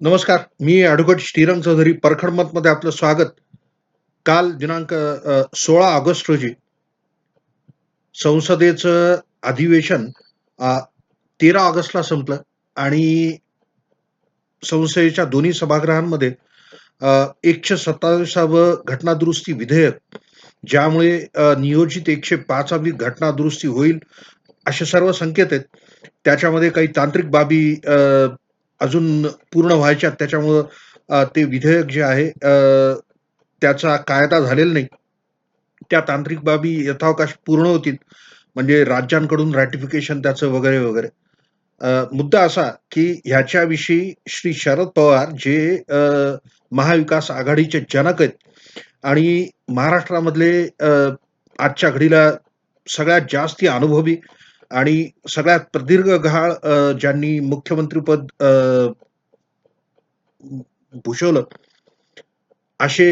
नमस्कार. मी ॲडव्होकेट श्रीरंग चौधरी परखडमतमध्ये आपलं स्वागत. काल दिनांक 16 ऑगस्ट रोजी संसदेचं अधिवेशन अ, 13 ऑगस्टला संपलं आणि संसदेच्या दोन्ही सभागृहांमध्ये 127वं घटनादुरुस्ती विधेयक, ज्यामुळे नियोजित 105वी घटनादुरुस्ती होईल, असे सर्व संकेत आहेत. त्याच्यामध्ये काही तांत्रिक बाबी अजून पूर्ण व्हायच्यात. त्याच्यामुळं ते विधेयक जे आहे त्याचा कायदा झालेला नाही. त्या तांत्रिक बाबी यथावकाश पूर्ण होतील. म्हणजे राज्यांकडून रॅटिफिकेशन त्याचं वगैरे, वगैरे. मुद्दा असा, की ह्याच्याविषयी श्री शरद पवार जे महाविकास आघाडीचे जनक आहेत आणि महाराष्ट्रामधले आजच्या घडीला सगळ्यात जास्ती अनुभवी आणि सगळ्यात प्रदीर्घ काळ ज्यांनी मुख्यमंत्रीपद भूषवलं, असे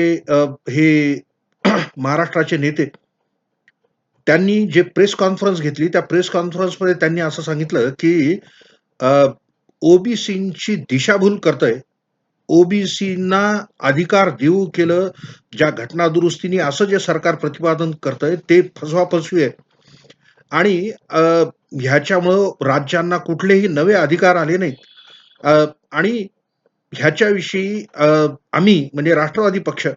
हे महाराष्ट्राचे नेते, त्यांनी जे प्रेस कॉन्फरन्स घेतली, त्या प्रेस कॉन्फरन्समध्ये त्यांनी असं सांगितलं, की अ, ओबीसींची दिशाभूल करतंय. ओबीसींना अधिकार देऊ केलं, ज्या घटनादुरुस्तीने असं जे सरकार प्रतिपादन करतंय, ते फसवाफसवी आहे. आणि ह्याच्यामुळं राज्यांना कुठलेही नवे अधिकार आले नाहीत. आणि ह्याच्याविषयी आम्ही म्हणजे राष्ट्रवादी पक्ष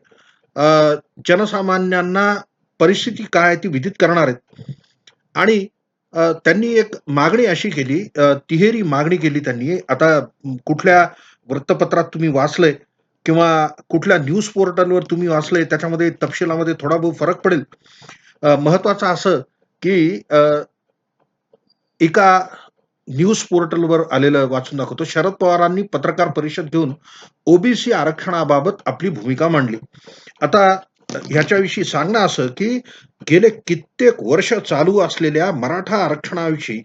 जनसामान्यांना परिस्थिती काय आहे ती विदित करणार आहेत. आणि त्यांनी एक मागणी अशी केली, तिहेरी मागणी केली त्यांनी. आता कुठल्या वृत्तपत्रात तुम्ही वाचलंय किंवा कुठल्या न्यूज पोर्टलवर तुम्ही वाचलंय, त्याच्यामध्ये तपशिलामध्ये थोडा बहुत फरक पडेल. महत्वाचं असं, की एका न्यूज पोर्टलवर आलेलं वाचून दाखवतो. शरद पवारांनी पत्रकार परिषद घेऊन ओबीसी आरक्षणाबाबत आपली भूमिका मांडली. आता ह्याच्याविषयी सांगणं असं, की गेले कित्येक वर्ष चालू असलेल्या मराठा आरक्षणाविषयी,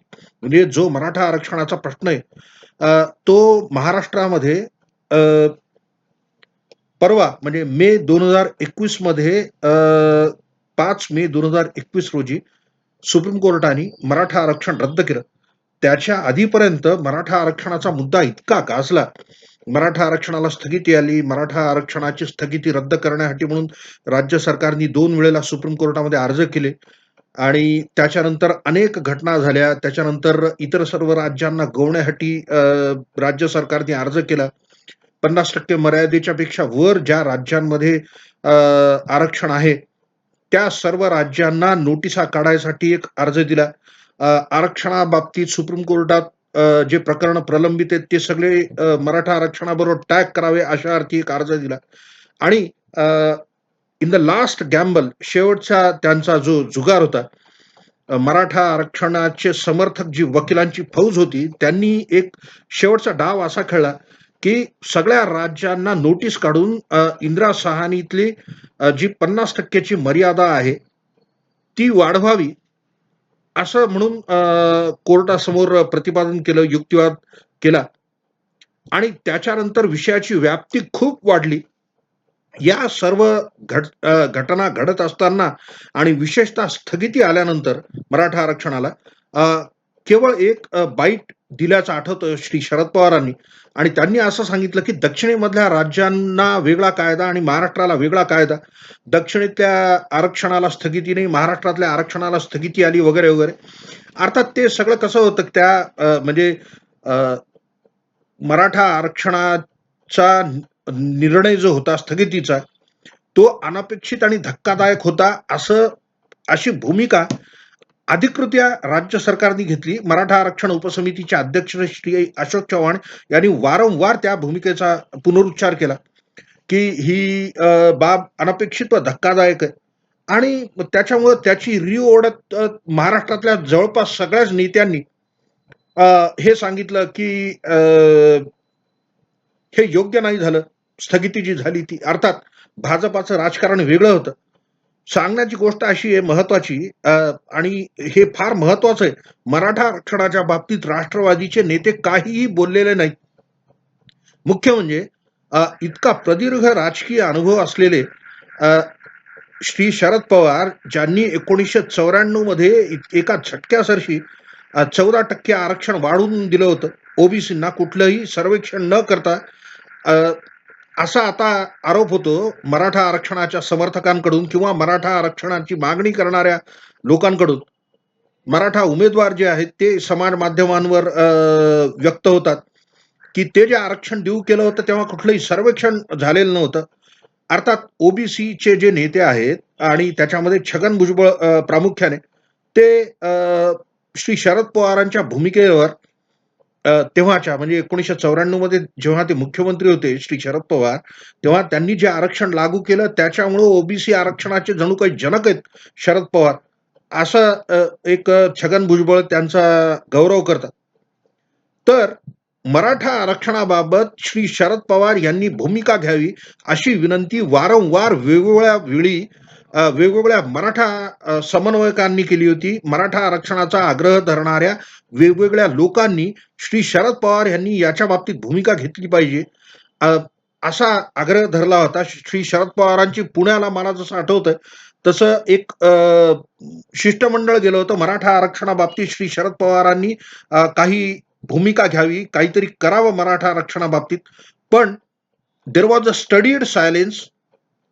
म्हणजे जो मराठा आरक्षणाचा प्रश्न आहे, तो महाराष्ट्रामध्ये अ, परवा म्हणजे मे 2021 मध्ये 5 मे 2021 रोजी सुप्रीम कोर्टाने मराठा आरक्षण रद्द केलं. त्याच्या आधीपर्यंत मराठा आरक्षणाचा मुद्दा इतका गाजला. मराठा आरक्षणाला स्थगिती आली. मराठा आरक्षणाची स्थगिती रद्द करण्यासाठी म्हणून राज्य सरकारने 2 वेळेला सुप्रीम कोर्टामध्ये अर्ज केले आणि त्याच्यानंतर अनेक घटना झाल्या. त्याच्यानंतर इतर सर्व राज्यांना गोवण्यासाठी राज्य सरकारने अर्ज केला. 50% मर्यादेच्या पेक्षा वर ज्या राज्यांमध्ये आरक्षण आहे, त्या सर्व राज्यांना नोटिसा काढायसाठी एक अर्ज दिला. आरक्षणाबाबतीत सुप्रीम कोर्टात जे प्रकरण प्रलंबित आहेत, ते सगळे मराठा आरक्षणाबरोबर टॅग करावे अशा अर्थी एक अर्ज दिला. आणि इन द लास्ट गॅम्बल, शेवटचा त्यांचा जो जुगार होता, मराठा आरक्षणाचे समर्थक जी वकिलांची फौज होती, त्यांनी एक शेवटचा डाव असा खेळला, की सगळ्या राज्यांना नोटीस काढून इंदिरा सहानीतली जी 50% ची मर्यादा आहे, ती वाढवावी असं म्हणून कोर्टासमोर प्रतिपादन केलं, युक्तिवाद केला आणि त्याच्यानंतर विषयाची व्याप्ती खूप वाढली. या सर्व घटना घडत असताना आणि विशेषतः स्थगिती आल्यानंतर मराठा आरक्षणाला अ, केवळ एक बाईट दिल्याचं आठवतं श्री शरद पवारांनी आणि त्यांनी असं सांगितलं, की दक्षिणेमधल्या राज्यांना वेगळा कायदा आणि महाराष्ट्राला वेगळा कायदा. दक्षिणेतल्या आरक्षणाला स्थगिती नाही, महाराष्ट्रातल्या आरक्षणाला स्थगिती आली वगैरे, वगैरे. अर्थात ते सगळं कसं होतं त्या म्हणजे अ, मराठा आरक्षणाचा निर्णय जो होता स्थगितीचा, तो अनपेक्षित आणि धक्कादायक होता, अशी भूमिका अधिकृत्या राज्य सरकारने घेतली. मराठा आरक्षण उपसमितीचे अध्यक्ष श्री अशोक चव्हाण यांनी वारंवार त्या भूमिकेचा पुनरुच्चार केला, की ही बाब अनपेक्षित व धक्कादायक आहे. आणि त्याच्यामुळं त्याची रीळ ओढत महाराष्ट्रातल्या जवळपास सगळ्याच नेत्यांनी हे सांगितलं, की हे योग्य नाही झालं. स्थगिती जी झाली ती. अर्थात भाजपाचं राजकारण वेगळं होतं. सांगण्याची गोष्ट अशी आहे महत्वाची, आणि हे फार महत्वाचं आहे. मराठा आरक्षणाच्या बाबतीत राष्ट्रवादीचे नेते काहीही बोललेले नाहीत. मुख्य म्हणजे इतका प्रदीर्घ राजकीय अनुभव असलेले अ, श्री शरद पवार, ज्यांनी 1994 मध्ये एका झटक्यासरशी 14% आरक्षण वाढवून दिलं होतं. ओबीसींना कुठलंही सर्वेक्षण न करता असा आता आरोप होतो मराठा आरक्षणाच्या समर्थकांकडून किंवा मराठा आरक्षणाची मागणी करणाऱ्या लोकांकडून. मराठा उमेदवार जे आहेत ते समाज माध्यमांवर व्यक्त होतात, की ते जे आरक्षण देऊ केलं होतं तेव्हा कुठलंही सर्वेक्षण झालेलं नव्हतं. अर्थात ओबीसीचे जे नेते आहेत आणि त्याच्यामध्ये छगन भुजबळ प्रामुख्याने ते श्री शरद पवारांच्या भूमिकेवर तेव्हाच्या म्हणजे 1994 मध्ये जेव्हा ते मुख्यमंत्री होते श्री शरद पवार, तेव्हा त्यांनी जे आरक्षण लागू केलं त्याच्यामुळं ओबीसी आरक्षणाचे जणू काही जनक आहेत शरद पवार, असं एक छगन भुजबळ त्यांचा गौरव करतात. तर मराठा आरक्षणाबाबत श्री शरद पवार यांनी भूमिका घ्यावी अशी विनंती वारंवार वेगवेगळ्या वेळी वेगवेगळ्या मराठा समन्वयकांनी केली होती. मराठा आरक्षणाचा आग्रह धरणाऱ्या वेगवेगळ्या लोकांनी श्री शरद पवार यांनी याच्या बाबतीत भूमिका घेतली पाहिजे अ, असा आग्रह धरला होता. श्री शरद पवारांची पुण्याला मला जसं आठवतंय तसं एक शिष्टमंडळ गेलं होतं मराठा आरक्षणाबाबतीत श्री शरद पवारांनी काही भूमिका घ्यावी, काहीतरी करावं मराठा आरक्षणाबाबतीत. पण there was a studied silence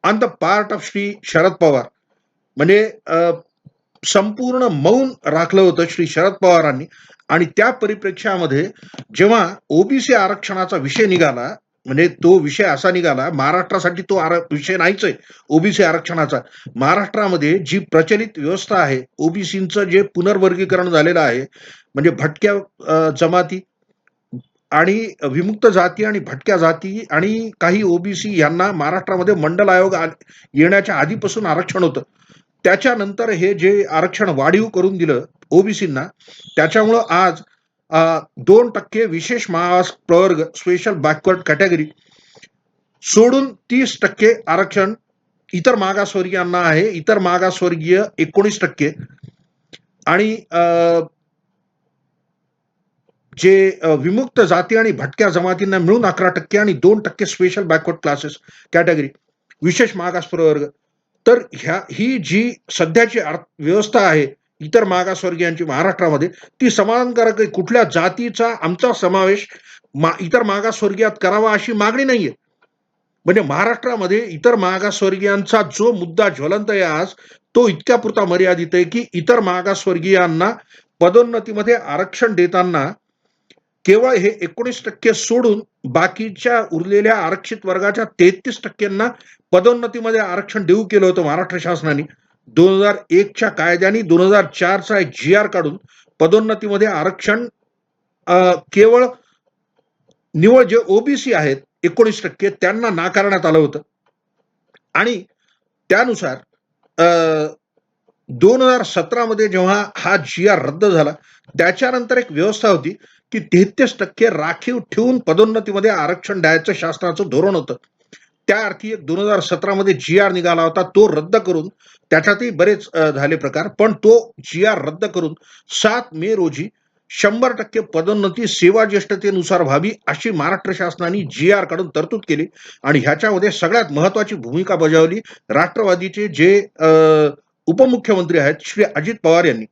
on the part of Shri Sharad Pawar. म्हणजे संपूर्ण मौन राखलं होतं श्री शरद पवारांनी. आणि त्या परिप्रेक्ष्यामध्ये जेव्हा ओबीसी आरक्षणाचा विषय निघाला, म्हणजे तो विषय असा निघाला, महाराष्ट्रासाठी तो विषय नाहीच आहे ओबीसी आरक्षणाचा. महाराष्ट्रामध्ये जी प्रचलित व्यवस्था आहे, ओबीसीचं जे पुनर्वर्गीकरण झालेलं आहे, म्हणजे भटक्या जमाती आणि विमुक्त जाती आणि भटक्या जाती आणि काही ओबीसी यांना महाराष्ट्रामध्ये मंडल आयोग येण्याच्या आधीपासून आरक्षण होतं. त्याच्यानंतर हे जे आरक्षण वाढीव करून दिलं ओबीसींना, त्याच्यामुळं आज 2% विशेष मागास प्रवर्ग स्पेशल बॅकवर्ड कॅटेगरी सोडून 30% आरक्षण इतर मागासवर्गीयांना आहे. इतर मागासवर्गीय 19% आणि जे विमुक्त जाती आणि भटक्या जमातींना मिळून 11% आणि 2% स्पेशल बॅकवर्ड क्लासेस कॅटेगरी विशेष मागास प्रवर्ग. तर ही जी सध्याची व्यवस्था आहे इतर मागासवर्गीयांची महाराष्ट्रामध्ये, ती समाधानकारक आहे. कुठल्या जातीचा आमचा समावेश इतर मागासवर्गीयात करावा अशी मागणी नाहीये. म्हणजे महाराष्ट्रामध्ये इतर मागासवर्गीयांचा जो मुद्दा ज्वलंत आहे आज, तो इतक्या पुरता मर्यादित आहे, की इतर मागासवर्गीयांना पदोन्नतीमध्ये आरक्षण देताना केवळ हे 19% सोडून बाकीच्या उरलेल्या आरक्षित वर्गाच्या 33%ना पदोन्नतीमध्ये आरक्षण देऊ केलं होतं महाराष्ट्र शासनाने. 2001च्या कायद्याने 2004चा एक जी-आर काढून पदोन्नतीमध्ये आरक्षण केवळ निवळ जे ओबीसी आहेत 19% त्यांना नाकारण्यात आलं होतं. आणि त्यानुसार 2017 मध्ये जेव्हा हा जी-आर रद्द झाला, त्याच्यानंतर एक व्यवस्था होती, की 33% राखीव ठेवून पदोन्नतीमध्ये आरक्षण द्यायचं शासनाचं धोरण होतं. त्या अर्थी 2017 मध्ये जी-आर निघाला होता. तो रद्द करून त्याच्यातही बरेच झाले प्रकार. पण तो जी-आर रद्द करून 7 मे रोजी 100% पदोन्नती सेवा ज्येष्ठतेनुसार व्हावी अशी महाराष्ट्र शासनाने जी-आर काढून तरतूद केली. आणि ह्याच्यामध्ये सगळ्यात महत्वाची भूमिका बजावली राष्ट्रवादीचे जे उपमुख्यमंत्री आहेत श्री अजित पवार यांनी.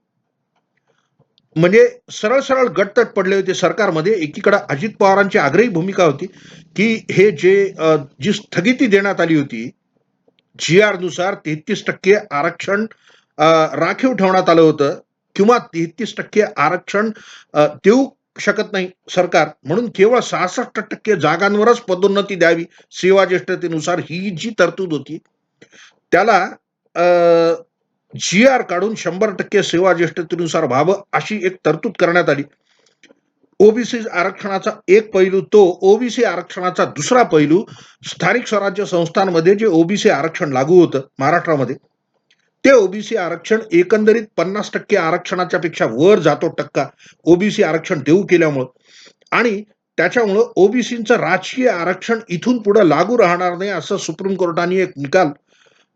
म्हणजे सरळ सरळ गटतट पडले होते सरकारमध्ये. एकीकडे अजित पवारांची आग्रही भूमिका होती, की हे जी स्थगिती देण्यात आली होती जी-आर नुसार 33% आरक्षण राखीव ठेवण्यात आलं होतं किंवा 33% आरक्षण देऊ शकत नाही सरकार, म्हणून केवळ 66% जागांवरच पदोन्नती द्यावी सेवा ज्येष्ठतेनुसार ही जी तरतूद होती, त्याला जी-आर काढून 100% सेवा ज्येष्ठतेनुसार व्हावं अशी एक तरतूद करण्यात आली. ओबीसी आरक्षणाचा एक पैलू तो. ओबीसी आरक्षणाचा दुसरा पैलू, स्थानिक स्वराज्य संस्थांमध्ये जे ओबीसी आरक्षण लागू होतं महाराष्ट्रामध्ये, ते ओबीसी आरक्षण एकंदरीत 50% आरक्षणाच्या पेक्षा वर जातो टक्का ओबीसी आरक्षण देऊ केल्यामुळं. आणि त्याच्यामुळं ओबीसीचं राजकीय आरक्षण इथून पुढे लागू राहणार नाही असं सुप्रीम कोर्टाने एक निकाल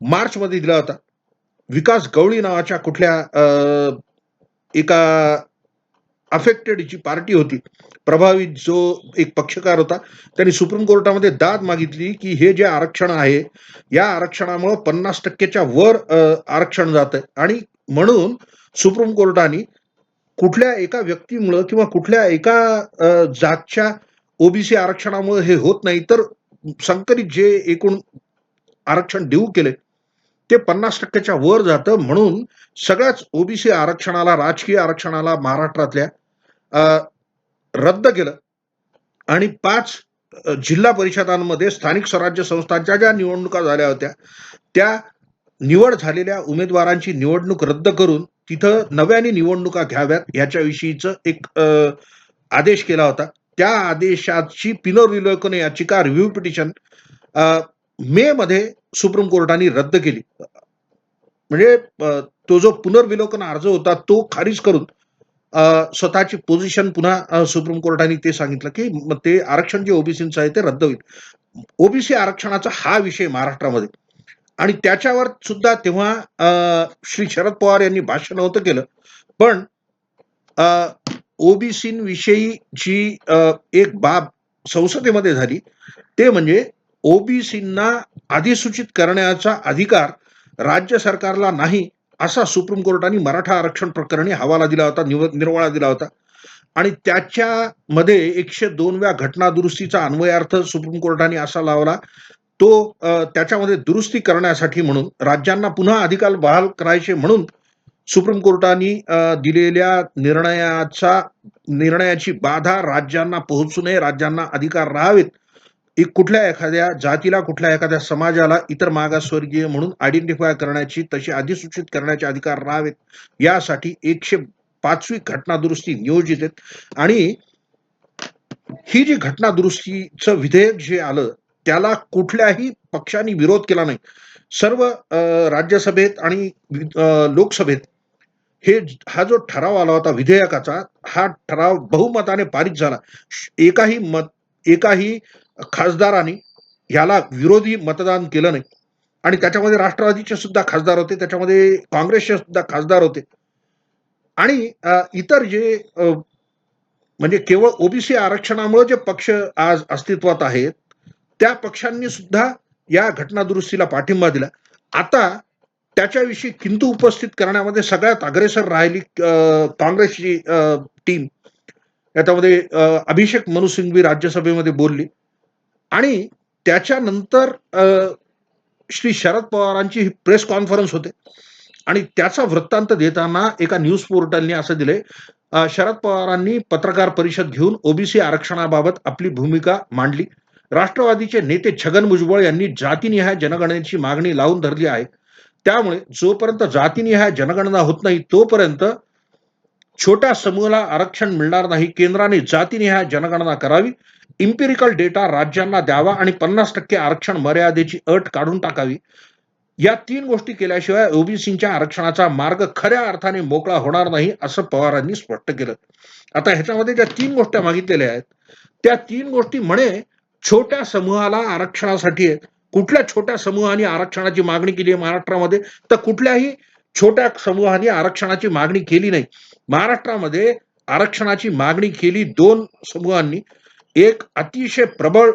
मार्च मध्ये दिला होता. विकास गवळी नावाच्या कुठल्या एका अफेक्टेड जी पार्टी होती, प्रभावित जो एक पक्षकार होता, त्यांनी सुप्रीम कोर्टामध्ये दाद मागितली, की हे जे आरक्षण आहे, या आरक्षणामुळे 50%च्या वर आरक्षण जातंय. आणि म्हणून सुप्रीम कोर्टाने कुठल्या एका व्यक्तीमुळं किंवा कुठल्या एका जातच्या ओबीसी आरक्षणामुळे हे होत नाही, तर संकरित जे एकूण आरक्षण देऊ केले ते 50% वर जातं. म्हणून सगळ्याच ओबीसी आरक्षणाला, राजकीय आरक्षणाला महाराष्ट्रातल्या अ, रद्द केलं आणि 5 जिल्हा परिषदांमध्ये स्थानिक स्वराज्य संस्थांच्या ज्या निवडणुका झाल्या होत्या, त्या निवड झालेल्या उमेदवारांची निवडणूक रद्द करून तिथं नव्याने निवडणुका घ्याव्यात याच्याविषयीचं एक आदेश केला होता. त्या आदेशाची पुनर्विलोकन याचिका रिव्ह्यू पिटिशन मे मध्ये सुप्रीम कोर्टाने रद्द केली. म्हणजे तो जो पुनर्विलोकन अर्ज होता तो खारिज करून स्वतःची पोझिशन पुन्हा सुप्रीम कोर्टाने ते सांगितलं, की मग ते आरक्षण जे ओबीसीचं आहे ते रद्द होईल. ओबीसी आरक्षणाचा हा विषय महाराष्ट्रामध्ये आणि त्याच्यावर सुद्धा तेव्हा श्री शरद पवार यांनी भाष्य नव्हतं केलं. पण ओबीसींविषयी जी एक बाब संसदेमध्ये झाली, ते म्हणजे ओबीसींना अधिसूचित करण्याचा अधिकार राज्य सरकारला नाही, असा सुप्रीम कोर्टाने मराठा आरक्षण प्रकरणी हवाला दिला होता, निर्वाळा दिला होता. आणि त्याच्यामध्ये 102व्या घटना दुरुस्तीचा अन्वयार्थ सुप्रीम कोर्टाने असा लावला, तो त्याच्यामध्ये दुरुस्ती करण्यासाठी म्हणून राज्यांना पुन्हा अधिकार बहाल करायचे म्हणून सुप्रीम कोर्टाने दिलेल्या निर्णयाची बाधा राज्यांना पोहोचू नये, राज्यांना अधिकार राहावेत. कुठल्या एखाद्या जातीला, कुठल्या एखाद्या समाजाला इतर मागासवर्गीय म्हणून आयडेंटिफाय करण्याची, तशी अधिसूचित करण्याचे अधिकार राहावेत, यासाठी 105वी घटना दुरुस्ती नियोजित आहेत. आणि ही जी घटना दुरुस्तीचं विधेयक जे आलं, त्याला कुठल्याही पक्षाने विरोध केला नाही. सर्व राज्यसभेत आणि लोकसभेत हा जो ठराव आला होता विधेयकाचा, हा ठराव बहुमताने पारित झाला. एकाही खासदारांनी याला विरोधी मतदान केलं नाही. आणि त्याच्यामध्ये राष्ट्रवादीचे सुद्धा खासदार होते, त्याच्यामध्ये काँग्रेसचे सुद्धा खासदार होते. आणि इतर जे म्हणजे केवळ ओबीसी आरक्षणामुळे जे पक्ष आज अस्तित्वात आहेत, त्या पक्षांनी सुद्धा या घटना दुरुस्तीला पाठिंबा दिला. आता त्याच्याविषयी किंतु उपस्थित करण्यामध्ये सगळ्यात अग्रेसर राहिली काँग्रेसची टीम. याच्यामध्ये अभिषेक मनु सिंघवी राज्यसभेमध्ये बोलली आणि त्याच्यानंतर श्री शरद पवारांची प्रेस कॉन्फरन्स होते आणि त्याचा वृत्तांत देताना एका न्यूज पोर्टलने असं दिले, शरद पवारांनी पत्रकार परिषद घेऊन ओबीसी आरक्षणाबाबत आपली भूमिका मांडली. राष्ट्रवादीचे नेते छगन भुजबळ यांनी जातीनिहाय जनगणनेची मागणी लावून धरली आहे. त्यामुळे जोपर्यंत जातीनिहाय जनगणना होत नाही तोपर्यंत छोट्या समूहाला आरक्षण मिळणार नाही. केंद्राने जातीनिहाय जनगणना करावी, इम्पिरिकल डेटा राज्यांना द्यावा आणि 50% आरक्षण मर्यादेची अट काढून टाकावी. या 3 गोष्टी केल्याशिवाय ओबीसींच्या आरक्षणाचा मार्ग खऱ्या अर्थाने मोकळा होणार नाही, असं पवारांनी स्पष्ट केलं. आता ह्याच्यामध्ये ज्या 3 गोष्टी मागितलेल्या आहेत, त्या 3 गोष्टी म्हणे छोट्या समूहाला आरक्षणासाठी आहेत. कुठल्या छोट्या समूहाने आरक्षणाची मागणी केली आहे महाराष्ट्रामध्ये? तर कुठल्याही छोट्या समूहाने आरक्षणाची मागणी केली नाही. महाराष्ट्रामध्ये आरक्षणाची मागणी केली 2 समूहांनी. एक अतिशय प्रबळ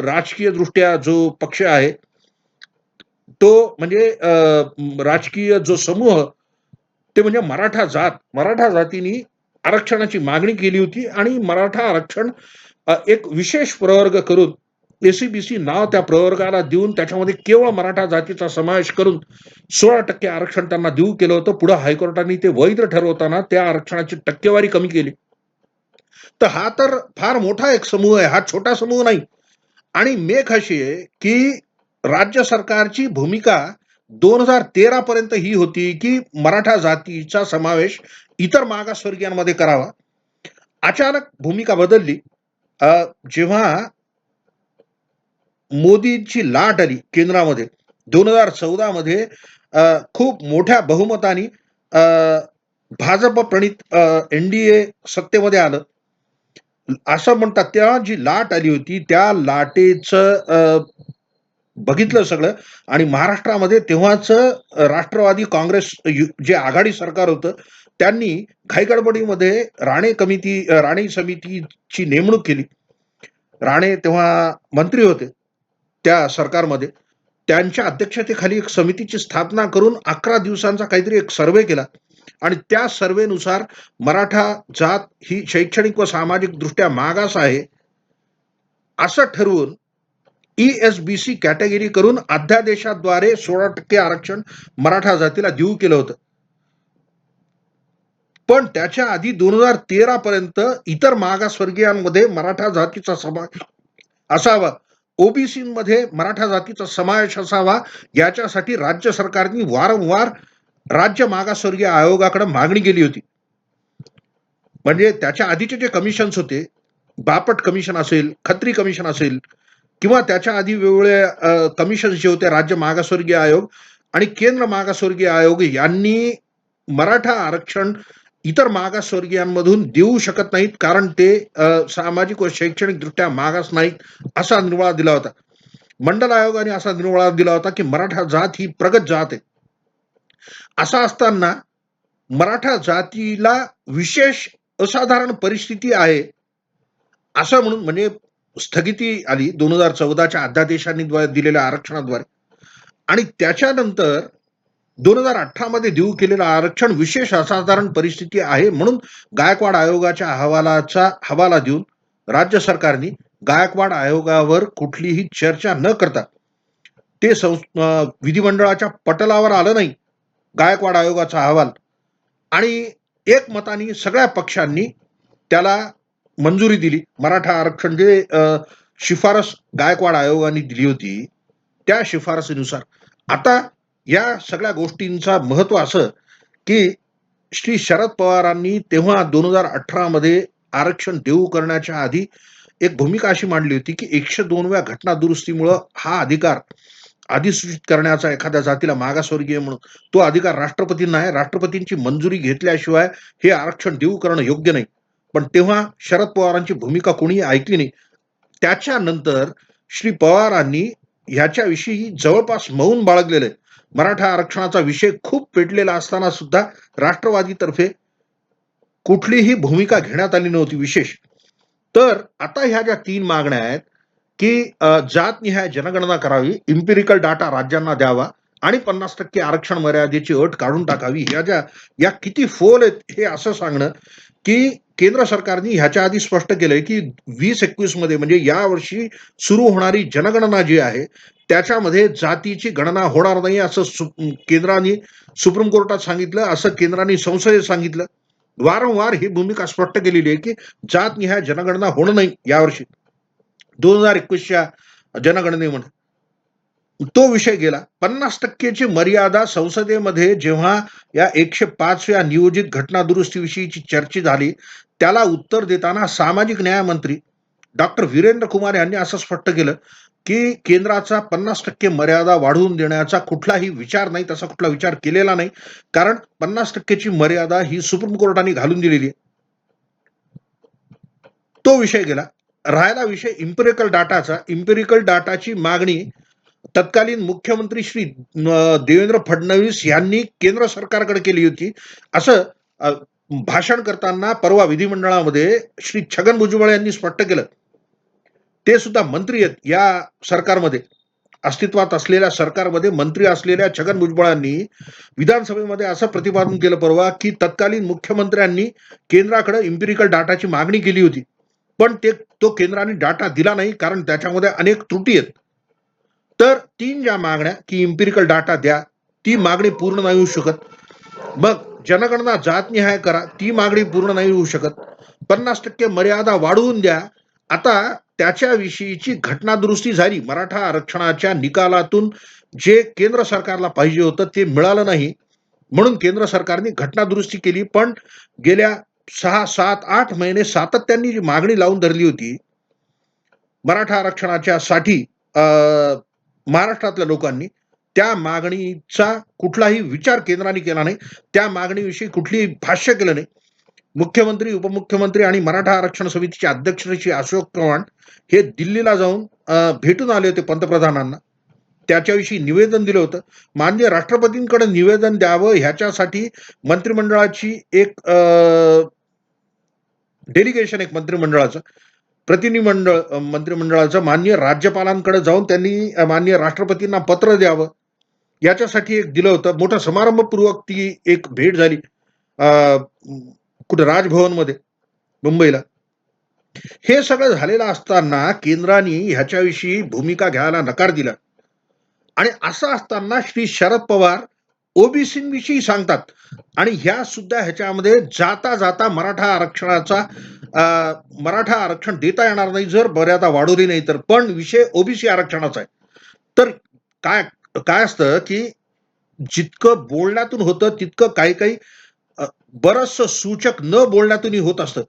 राजकीय दृष्ट्या जो पक्ष आहे, तो म्हणजे राजकीय जो समूह, ते म्हणजे मराठा जातीने आरक्षणाची मागणी केली होती आणि मराठा आरक्षण एक विशेष प्रवर्ग करून एसीबीसी नाव त्या प्रवर्गाला देऊन त्याच्यामध्ये केवळ मराठा जातीचा समावेश करून 16% आरक्षण त्यांना देऊ केलं होतं. पुढे हायकोर्टाने ते वैध ठरवताना त्या आरक्षणाची टक्केवारी कमी केली. तर हा तर फार मोठा एक समूह आहे, हा छोटा समूह नाही. आणि मेख अशी आहे की राज्य सरकारची भूमिका 2013 पर्यंत ही होती की मराठा जातीचा समावेश इतर मागासवर्गीयांमध्ये करावा. अचानक भूमिका बदलली जेव्हा मोदींची लाट आली केंद्रामध्ये 2014 मध्ये. खूप मोठ्या बहुमताने भाजप प्रणित एनडीए सत्तेमध्ये आलं असं म्हणतात. तेव्हा जी लाट आली होती त्या लाटेचं बघितलं सगळं आणि महाराष्ट्रामध्ये तेव्हाच राष्ट्रवादी काँग्रेस जे आघाडी सरकार होतं, त्यांनी घाईगडबडीमध्ये राणे समितीची नेमणूक केली. राणे तेव्हा मंत्री होते त्या सरकारमध्ये. त्यांच्या अध्यक्षतेखाली एक समितीची स्थापना करून 11 दिवसांचा काहीतरी एक सर्व्हे केला आणि त्या सर्व्हेनुसार मराठा जात ही शैक्षणिक व सामाजिक दृष्ट्या मागास आहे असं ठरवून ESBC कॅटेगरी करून अध्यादेशाद्वारे 16% आरक्षण मराठा जातीला देऊ केलं होतं. पण त्याच्या आधी 2013 पर्यंत इतर मागासवर्गीयांमध्ये मराठा जातीचा समावेश असावा, ओबीसीमध्ये मराठा जातीचा समावेश असावा, याच्यासाठी राज्य सरकारने वारंवार राज्य मागासवर्गीय आयोगाकडे मागणी केली होती. म्हणजे त्याच्या आधीचे जे कमिशन्स होते, बापट कमिशन असेल, खत्री कमिशन असेल, किंवा त्याच्या आधी वेगवेगळे कमिशन जे होते, राज्य मागासवर्गीय आयोग आणि केंद्र मागासवर्गीय आयोग यांनी मराठा आरक्षण इतर मागासवर्गीयांमधून देऊ शकत नाहीत, कारण ते सामाजिक व शैक्षणिक दृष्ट्या मागास नाहीत, असा निर्वाळा दिला होता. मंडल आयोगाने असा निर्वाळा दिला होता की मराठा जात ही प्रगत जात आहे. असं असताना मराठा जातीला विशेष असाधारण परिस्थिती आहे असं म्हणून, म्हणजे स्थगिती आली 2014च्या अध्यादेशांनी दिलेल्या आरक्षणाद्वारे, आणि त्याच्यानंतर 2018 मध्ये देऊ केलेलं आरक्षण विशेष असाधारण परिस्थिती आहे म्हणून गायकवाड आयोगाच्या अहवालाचा हवाला देऊन राज्य सरकारने गायकवाड आयोगावर कुठलीही चर्चा न करता, ते विधिमंडळाच्या पटलावर आलं नाही गायकवाड आयोगाचा अहवाल, आणि एकमताने सगळ्या पक्षांनी त्याला मंजुरी दिली. मराठा आरक्षण जे शिफारस गायकवाड आयोगाने दिली होती, त्या शिफारसीनुसार आता या सगळ्या गोष्टींचा महत्व असं की श्री शरद पवारांनी तेव्हा 2018 मध्ये आरक्षण देऊ करण्याच्या आधी एक भूमिका अशी मांडली होती की 102व्या घटना दुरुस्तीमुळे हा अधिकार अधिसूचित करण्याचा एखाद्या जातीला मागासवर्गीय म्हणून, तो अधिकार राष्ट्रपतींना आहे. राष्ट्रपतींची मंजुरी घेतल्याशिवाय हे आरक्षण देऊ करणं योग्य नाही. पण तेव्हा शरद पवारांची भूमिका कोणी ऐकली नाही. त्याच्यानंतर श्री पवारांनी ह्याच्याविषयी जवळपास मौन बाळगलेलं आहे. मराठा आरक्षणाचा विषय खूप पेटलेला असताना सुद्धा राष्ट्रवादीतर्फे कुठलीही भूमिका घेण्यात आली नव्हती विशेष. तर आता ह्या ज्या 3 मागण्या आहेत की जातनिहाय जनगणना करावी, इम्पिरिकल डाटा राज्यांना द्यावा आणि 50% आरक्षण मर्यादेची अट काढून टाकावी, या किती फोल आहेत हे असं सांगणं की केंद्र सरकारने ह्याच्या आधी स्पष्ट केलंय की 2021 मध्ये, म्हणजे यावर्षी सुरू होणारी जनगणना जी आहे त्याच्यामध्ये जातीची गणना होणार नाही असं केंद्राने सुप्रीम कोर्टात सांगितलं, असं केंद्राने संसदेत सांगितलं. वारंवार ही भूमिका स्पष्ट केलेली आहे की जातनिहाय जनगणना होणं नाही यावर्षी 2021च्या जनगणनेमध्ये. तो विषय गेला. 50%ची मर्यादा संसदेमध्ये जेव्हा या 105व्या नियोजित घटना दुरुस्तीविषयीची चर्चा झाली, त्याला उत्तर देताना सामाजिक न्याय मंत्री डॉक्टर वीरेंद्र कुमार यांनी असं स्पष्ट केलं की केंद्राचा 50% मर्यादा वाढवून देण्याचा कुठलाही विचार नाही, तसा कुठला विचार केलेला नाही, कारण 50%ची मर्यादा ही सुप्रीम कोर्टाने घालून दिलेली आहे. तो विषय गेला. राहिला विषय इम्पिरिकल डाटाचा. इम्पिरिकल डाटाची मागणी तत्कालीन मुख्यमंत्री श्री देवेंद्र फडणवीस यांनी केंद्र सरकारकडे केली होती, असं भाषण करताना परवा विधिमंडळामध्ये श्री छगन भुजबळ यांनी स्पष्ट केलं. ते सुद्धा मंत्री आहेत या सरकारमध्ये, अस्तित्वात असलेल्या सरकारमध्ये मंत्री असलेल्या छगन भुजबळांनी विधानसभेमध्ये असं प्रतिपादन केलं परवा की तत्कालीन मुख्यमंत्र्यांनी केंद्राकडे इम्पिरिकल डाटाची मागणी केली होती, पण तो केंद्राने डाटा दिला नाही, कारण त्याच्यामध्ये अनेक त्रुटी आहेत. तर 3 ज्या मागण्या की इम्पिरिकल डाटा द्या, ती मागणी पूर्ण नाही होऊ शकत. मग जनगणना जातनिहाय करा, ती मागणी पूर्ण नाही होऊ शकत. 50% मर्यादा वाढवून द्या. आता त्याच्याविषयीची घटना दुरुस्ती झाली. मराठा आरक्षणाच्या निकालातून जे केंद्र सरकारला पाहिजे होतं ते मिळालं नाही, म्हणून केंद्र सरकारने घटना दुरुस्ती केली. पण गेल्या 6, 7, 8 महिने सातत्याने जी मागणी लावून धरली होती मराठा आरक्षणाच्या साठी महाराष्ट्रातल्या लोकांनी, त्या मागणीचा कुठलाही विचार केंद्राने केला नाही. त्या मागणीविषयी कुठलीही भाष्य केलं नाही. मुख्यमंत्री, उपमुख्यमंत्री आणि मराठा आरक्षण समितीचे अध्यक्ष श्री अशोक चव्हाण हे दिल्लीला जाऊन भेटून आले होते पंतप्रधानांना. त्याच्याविषयी निवेदन दिलं होतं. माननीय राष्ट्रपतींकडे निवेदन द्यावं ह्याच्यासाठी मंत्रिमंडळाची एक डेलिगेशन, एक मंत्रिमंडळाचं प्रतिनिधिमंडळ, मंत्रिमंडळाचं माननीय राज्यपालांकडे जाऊन त्यांनी माननीय राष्ट्रपतींना पत्र द्यावं याच्यासाठी एक दिलं होतं. मोठा समारंभपूर्वक ती एक भेट झाली कुठं राजभवनमध्ये मुंबईला. हे सगळं झालेलं असताना केंद्राने ह्याच्याविषयी भूमिका घ्यायला नकार दिला आणि असं असताना श्री शरद पवार ओबीसीविषयी सांगतात आणि ह्या सुद्धा ह्याच्यामध्ये जाता जाता मराठा आरक्षण देता येणार नाही जर मर्यादा वाढवली नाही तर, पण विषय ओबीसी आरक्षणाचा आहे. तर काय काय असतं की जितकं बोलण्यातून होतं तितकं काही काही बरचसं सूचक न बोलण्यातूनही होत असतं.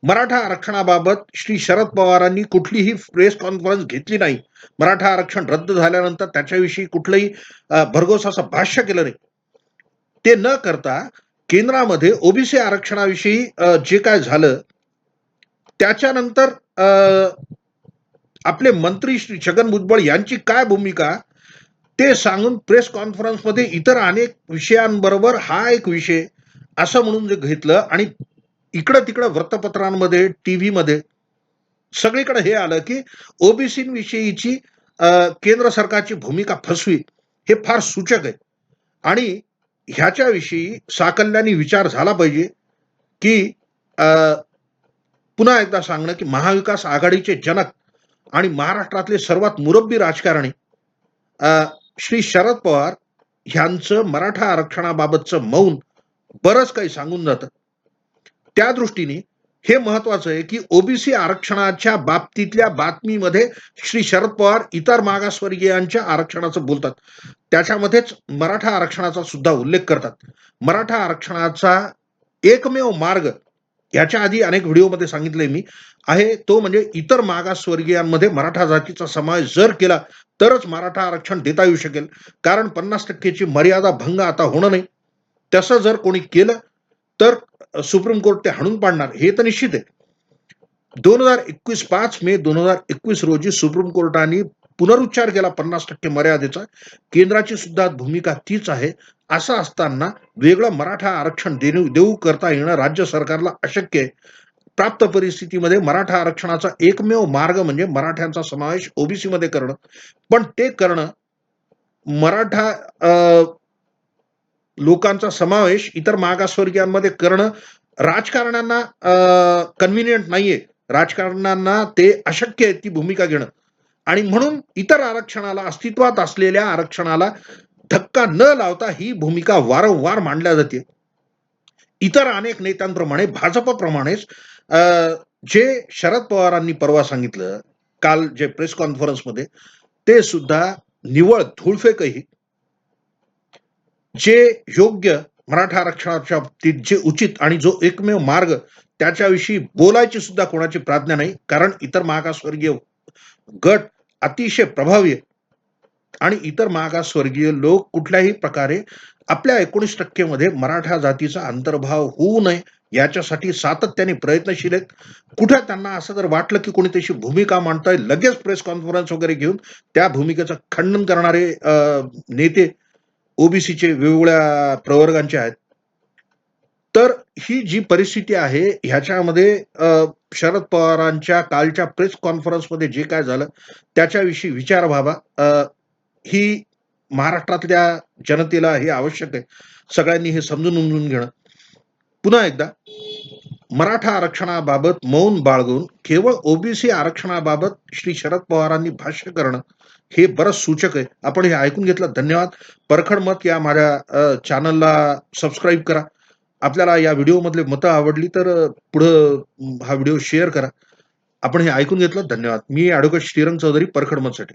मराठा आरक्षणाबाबत श्री शरद पवारांनी कुठलीही प्रेस कॉन्फरन्स घेतली नाही. मराठा आरक्षण रद्द झाल्यानंतर त्याच्याविषयी कुठलंही भरघोस असं भाष्य केलं नाही. ते न करता केंद्रामध्ये ओबीसी आरक्षणाविषयी जे काय झालं त्याच्यानंतर आपले मंत्री श्री छगन भुजबळ यांची काय भूमिका ते सांगून प्रेस कॉन्फरन्समध्ये इतर अनेक विषयांबरोबर हा एक विषय असं म्हणून जे घेतलं आणि इकडं तिकडं वृत्तपत्रांमध्ये टीव्हीमध्ये सगळीकडे हे आलं की ओबीसी विषयीची केंद्र सरकारची भूमिका फसवी हे फार सूचक आहे आणि ह्याच्याविषयी साकल्याने विचार झाला पाहिजे की पुन्हा एकदा सांगणं की महाविकास आघाडीचे जनक आणि महाराष्ट्रातले सर्वात मुरब्बी राजकारणी श्री शरद पवार ह्यांचं मराठा आरक्षणाबाबतचं मौन बरंच काही सांगून जातं. त्या दृष्टीने हे महत्वाचं आहे की ओबीसी आरक्षणाच्या बाबतीतल्या बातमीमध्ये श्री शरद पवार इतर मागासवर्गीयांच्या आरक्षणाचं बोलतात. त्याच्यामध्येच मराठा आरक्षणाचा सुद्धा उल्लेख करतात. मराठा आरक्षणाचा एकमेव मार्ग याच्या आधी अनेक व्हिडिओमध्ये सांगितले मी आहे तो म्हणजे इतर मागासवर्गीयांमध्ये मराठा जातीचा समावेश जर केला तरच मराठा आरक्षण देता येऊ शकेल. कारण 50% मर्यादा भंग आता होणं नाही. तसं जर कोणी केलं तर सुप्रीम कोर्ट ते हाणून पाडणार हे तर निश्चित आहे. 5 मे 2021 रोजी सुप्रीम कोर्टाने पुनरुच्चार केला 50% मर्यादेचा. केंद्राची सुद्धा भूमिका तीच आहे. असं असताना वेगळं मराठा आरक्षण देऊ करता येणं राज्य सरकारला अशक्य आहे. प्राप्त परिस्थितीमध्ये मराठा आरक्षणाचा एकमेव मार्ग म्हणजे मराठ्यांचा समावेश ओबीसी मध्ये करणं. पण ते करणं मराठा लोकांचा समावेश इतर मागासवर्गीयांमध्ये करणं राजकारण्यांना कन्व्हिनियंट नाहीये. राजकारण्यांना ते अशक्य आहे ती भूमिका घेणं आणि म्हणून इतर आरक्षणाला अस्तित्वात असलेल्या आरक्षणाला धक्का न लावता ही भूमिका वारंवार मांडल्या जाते. इतर अनेक नेत्यांप्रमाणे भाजपप्रमाणेच जे शरद पवारांनी परवा सांगितलं काल जे प्रेस कॉन्फरन्समध्ये ते सुद्धा निव्वळ धूळफेकही जे योग्य मराठा आरक्षणाच्या बाबतीत जे उचित आणि जो एकमेव मार्ग त्याच्याविषयी बोलायची सुद्धा कोणाची प्राज्ञा नाही. कारण इतर मागासवर्गीय गट अतिशय प्रभावी आणि इतर मागासवर्गीय लोक कुठल्याही प्रकारे आपल्या 19% मध्ये मराठा जातीचा अंतर्भाव होऊ नये याच्यासाठी सातत्याने प्रयत्नशील आहेत. कुठे त्यांना असं जर वाटलं की कोणी त्याची भूमिका मांडताय लगेच प्रेस कॉन्फरन्स वगैरे घेऊन त्या भूमिकेचं खंडन करणारे नेते ओबीसीचे वेगवेगळ्या प्रवर्गांचे आहेत. तर ही जी परिस्थिती आहे ह्याच्यामध्ये शरद पवारांच्या कालच्या प्रेस कॉन्फरन्समध्ये जे काय झालं त्याच्याविषयी विचार व्हावा. ही महाराष्ट्रातल्या जनतेला हे आवश्यक आहे. सगळ्यांनी हे समजून उमजून घेणं. पुन्हा एकदा मराठा आरक्षणाबाबत मौन बाळगून केवळ ओबीसी आरक्षणाबाबत श्री शरद पवारांनी भाष्य करणं हे बरंच सूचक आहे. आपण हे ऐकून घेतलं. धन्यवाद. परखड मत या माझ्या चॅनलला सबस्क्राईब करा. आपल्याला या व्हिडिओमधले मतं आवडली तर पुढं हा व्हिडिओ शेअर करा. आपण हे ऐकून घेतलं. धन्यवाद. मी ॲडव्होकेट श्रीरंग चौधरी परखड मतसाठी.